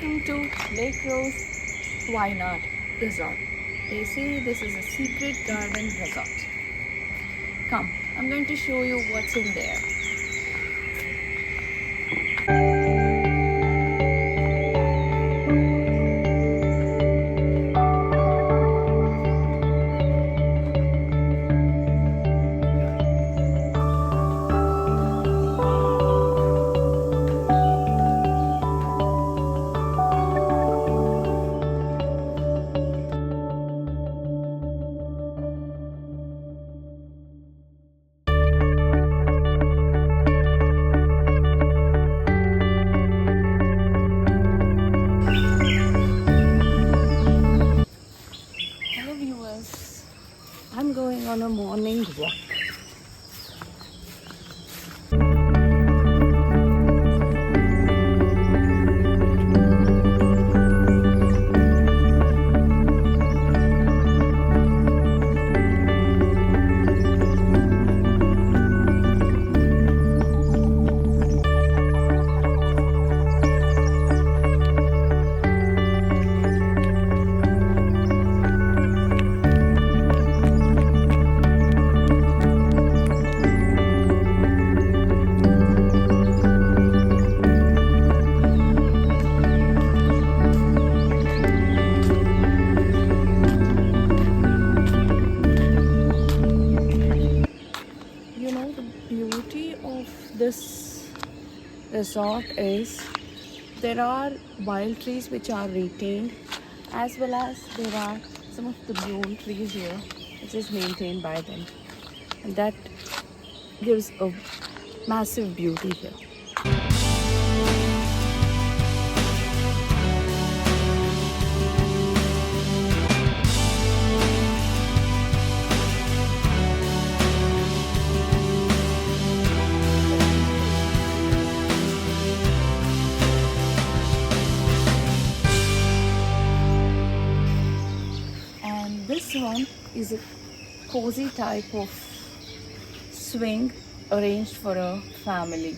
welcome to Lake Rose Wayanad Resort. They say this is a secret garden resort. Come, I'm going to show you what's in there. Hello viewers, I'm going on a morning walk. You know, the beauty of this resort is there are wild trees which are retained, as well as there are some of the bloom trees here which is maintained by them, and that gives a massive beauty here. And this one is a cozy type of swing arranged for a family.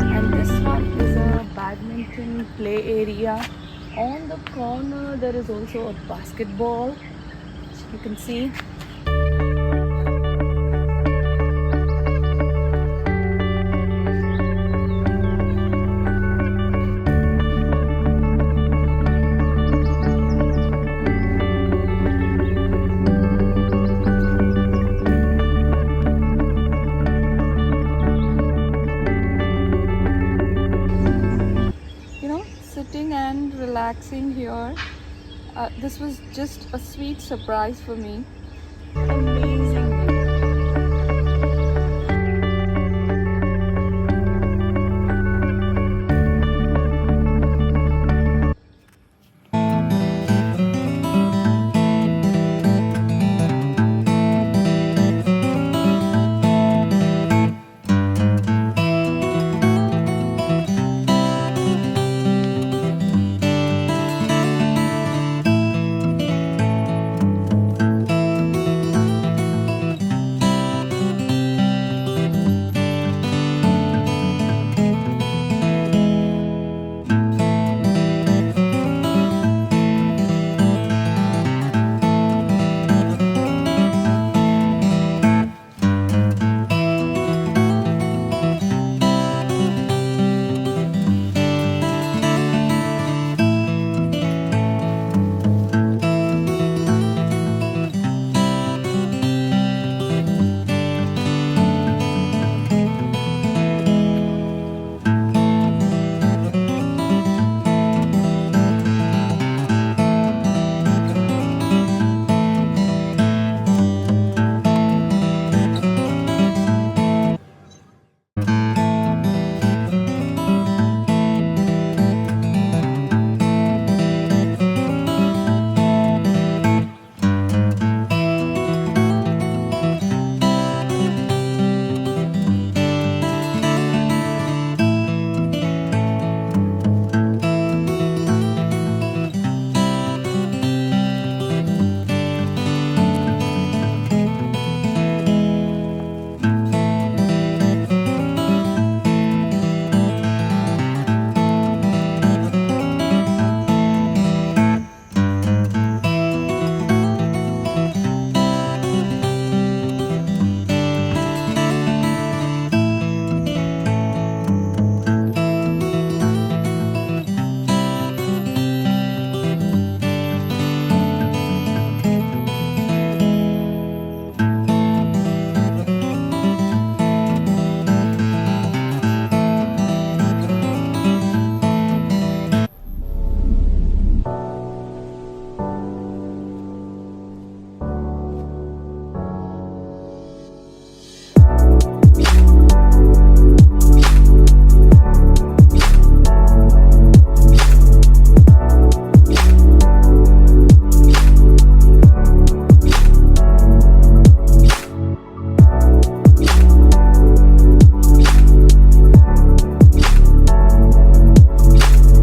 And this one is a badminton play area. On the corner there is also a basketball, you can see. You know, sitting and relaxing here, this was just a sweet surprise for me.